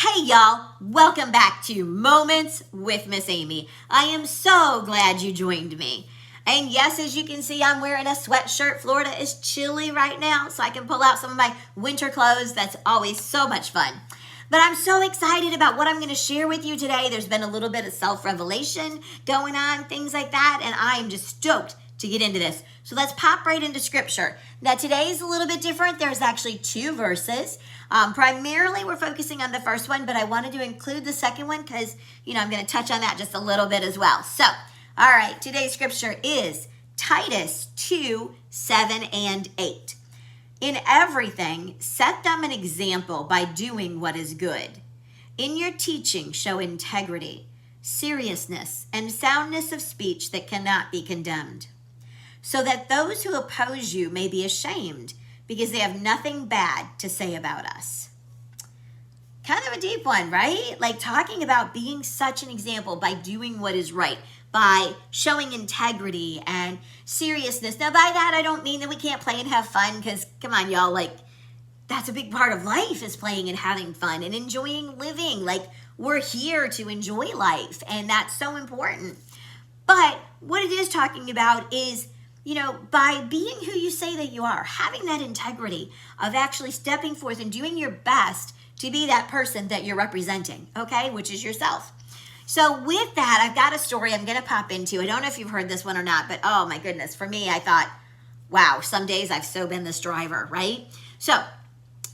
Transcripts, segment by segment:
Hey y'all, welcome back to Moments with Miss Amy. I am so glad you joined me. And yes, as you can see, I'm wearing a sweatshirt. Florida is chilly right now, so I can pull out some of my winter clothes. That's always so much fun. But I'm so excited about what I'm going to share with you today. There's been a little bit of self-revelation going on, things like that, and I am just stoked to get into this. So let's pop right into scripture. Now today is a little bit different. There's actually two verses. Primarily we're focusing on the first one, but I wanted to include the second one because, I'm going to touch on that just a little bit as well. So, all right, today's scripture is Titus 2, 7 and 8. In everything, set them an example by doing what is good. In your teaching, show integrity, seriousness, and soundness of speech that cannot be condemned, so that those who oppose you may be ashamed because they have nothing bad to say about us. Kind of a deep one, right? Like talking about being such an example by doing what is right, by showing integrity and seriousness. Now, by that, I don't mean that we can't play and have fun, because come on, y'all, like that's a big part of life, is playing and having fun and enjoying living. Like we're here to enjoy life, and that's so important. But what it is talking about is, by being who you say that you are, having that integrity of actually stepping forth and doing your best to be that person that you're representing, okay, which is yourself. So with that, I've got a story I'm going to pop into. I don't know if you've heard this one or not, but oh my goodness, for me, I thought, wow, some days I've so been this driver, right? So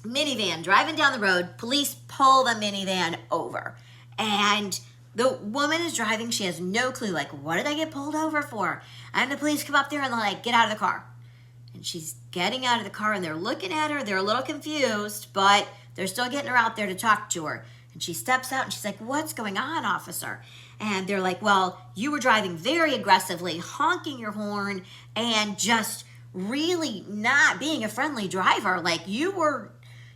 minivan driving down the road, police pull the minivan over, and the woman is driving. She has no clue, like, what did I get pulled over for? And the police come up there and they're like, get out of the car. And she's getting out of the car and they're looking at her. They're a little confused, but they're still getting her out there to talk to her. And she steps out and she's like, what's going on, officer? And they're like, well, you were driving very aggressively, honking your horn, and just really not being a friendly driver. Like you were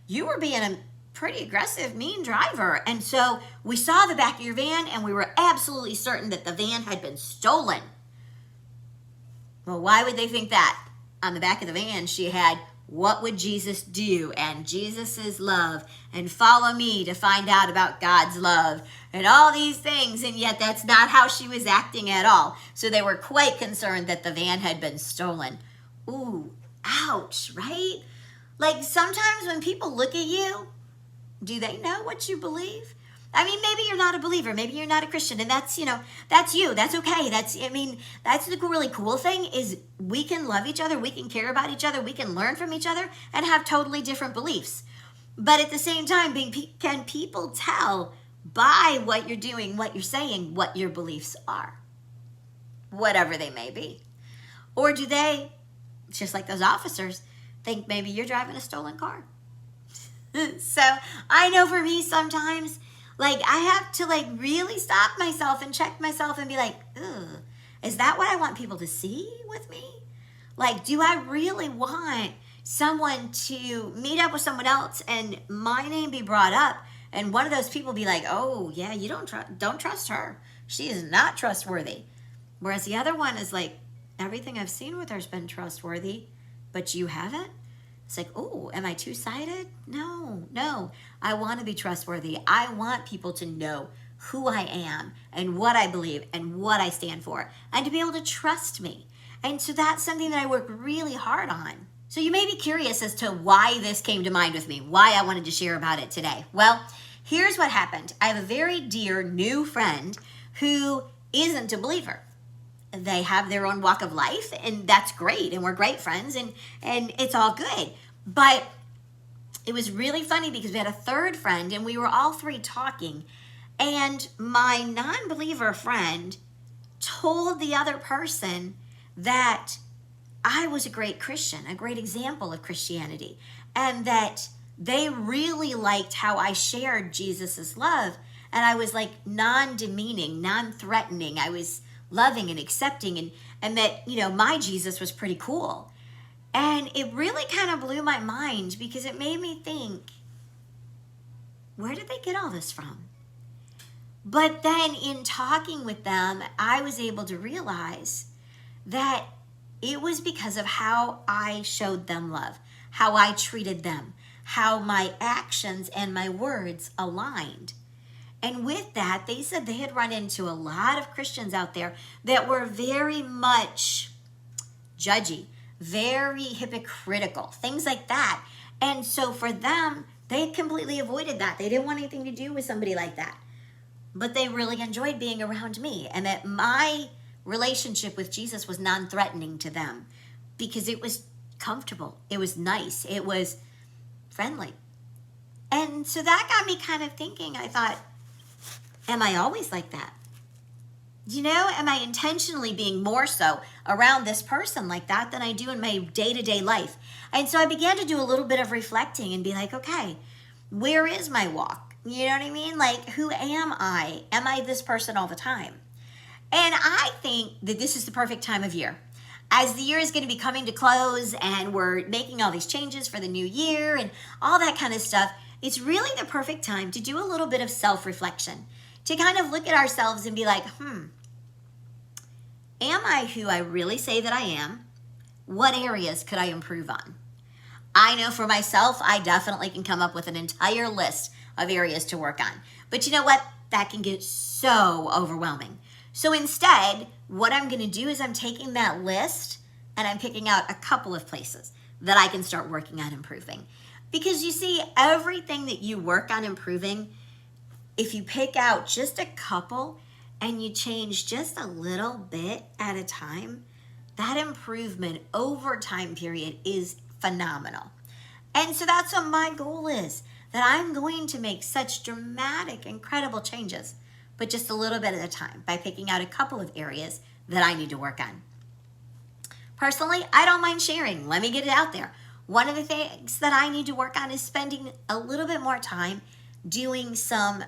being a pretty aggressive, mean driver. And so we saw the back of your van and we were absolutely certain that the van had been stolen. Well, why would they think that? On the back of the van, she had, what would Jesus do? And Jesus's love, and follow me to find out about God's love, and all these things. And yet that's not how she was acting at all. So they were quite concerned that the van had been stolen. Ooh, ouch, right? Like sometimes when people look at you, do they know what you believe? I mean, maybe you're not a believer. Maybe you're not a Christian. And that's, that's you. That's okay. That's the really cool thing is we can love each other. We can care about each other. We can learn from each other and have totally different beliefs. But at the same time, can people tell by what you're doing, what you're saying, what your beliefs are? Whatever they may be. Or do they, just like those officers, think maybe you're driving a stolen car? So I know for me sometimes, like I have to like really stop myself and check myself and be like, ugh, is that what I want people to see with me? Like, do I really want someone to meet up with someone else and my name be brought up and one of those people be like, oh yeah, you don't trust her. She is not trustworthy. Whereas the other one is like, everything I've seen with her has been trustworthy, but you haven't? It's like, oh, am I two-sided? No. I want to be trustworthy. I want people to know who I am and what I believe and what I stand for and to be able to trust me. And so that's something that I work really hard on. So you may be curious as to why this came to mind with me, why I wanted to share about it today. Well, here's what happened. I have a very dear new friend who isn't a believer. They have their own walk of life, and that's great, and we're great friends, and it's all good. But it was really funny because we had a third friend, and we were all three talking, and my non-believer friend told the other person that I was a great Christian, a great example of Christianity, and that they really liked how I shared Jesus's love, and I was like non-demeaning, non-threatening. I was loving and accepting, and that, my Jesus was pretty cool. And it really kind of blew my mind because it made me think, where did they get all this from? But then in talking with them, I was able to realize that it was because of how I showed them love, how I treated them, how my actions and my words aligned. And with that, they said they had run into a lot of Christians out there that were very much judgy, very hypocritical, things like that. And so for them, they completely avoided that. They didn't want anything to do with somebody like that. But they really enjoyed being around me, and that my relationship with Jesus was non-threatening to them because it was comfortable. It was nice. It was friendly. And so that got me kind of thinking. I thought, am I always like that? Am I intentionally being more so around this person like that than I do in my day-to-day life? And so I began to do a little bit of reflecting and be like, okay, where is my walk? You know what I mean? Like, who am I? Am I this person all the time? And I think that this is the perfect time of year. As the year is going to be coming to close and we're making all these changes for the new year and all that kind of stuff, it's really the perfect time to do a little bit of self-reflection, to kind of look at ourselves and be like, am I who I really say that I am? What areas could I improve on? I know for myself, I definitely can come up with an entire list of areas to work on. But you know what? That can get so overwhelming. So instead, what I'm going to do is I'm taking that list and I'm picking out a couple of places that I can start working on improving. Because you see, everything that you work on improving, if you pick out just a couple and you change just a little bit at a time, that improvement over time period is phenomenal. And so that's what my goal is, that I'm going to make such dramatic, incredible changes, but just a little bit at a time by picking out a couple of areas that I need to work on. Personally, I don't mind sharing. Let me get it out there. One of the things that I need to work on is spending a little bit more time doing some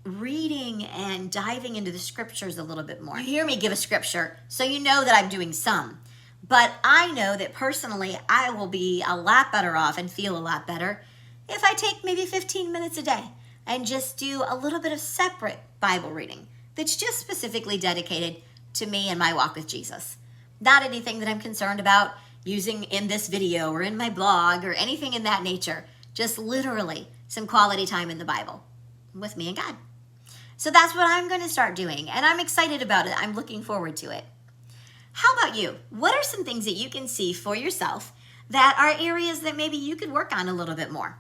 reading and diving into the scriptures a little bit more. You hear me give a scripture, so you know that I'm doing some. But I know that personally, I will be a lot better off and feel a lot better if I take maybe 15 minutes a day and just do a little bit of separate Bible reading that's just specifically dedicated to me and my walk with Jesus. Not anything that I'm concerned about using in this video or in my blog or anything in that nature. Just literally some quality time in the Bible with me and God. So that's what I'm going to start doing, and I'm excited about it. I'm looking forward to it. How about you? What are some things that you can see for yourself that are areas that maybe you could work on a little bit more?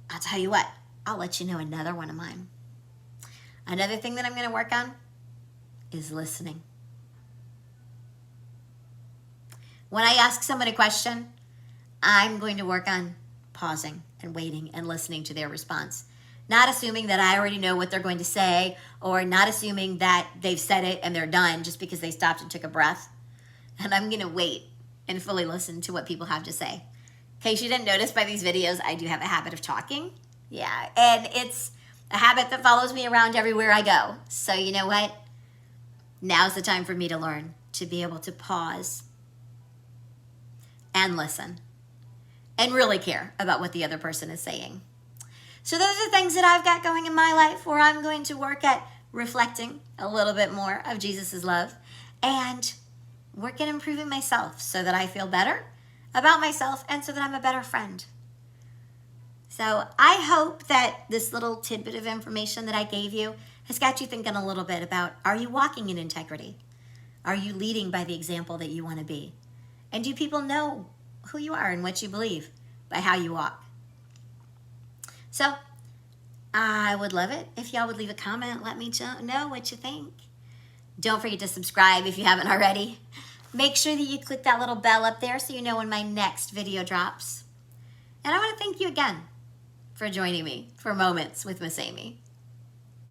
I'll tell you what, I'll let you know another one of mine. Another thing that I'm going to work on is listening. When I ask someone a question, I'm going to work on pausing and waiting and listening to their response. Not assuming that I already know what they're going to say, or not assuming that they've said it and they're done just because they stopped and took a breath. And I'm going to wait and fully listen to what people have to say. In case you didn't notice by these videos, I do have a habit of talking. Yeah, and it's a habit that follows me around everywhere I go. So you know what? Now's the time for me to learn to be able to pause and listen and really care about what the other person is saying. So those are things that I've got going in my life where I'm going to work at reflecting a little bit more of Jesus's love and work at improving myself so that I feel better about myself and so that I'm a better friend. So I hope that this little tidbit of information that I gave you has got you thinking a little bit about, are you walking in integrity? Are you leading by the example that you want to be? And do people know who you are and what you believe by how you walk? So I would love it if y'all would leave a comment. Let me know what you think. Don't forget to subscribe if you haven't already. Make sure that you click that little bell up there so you know when my next video drops. And I want to thank you again for joining me for Moments with Miss Amy.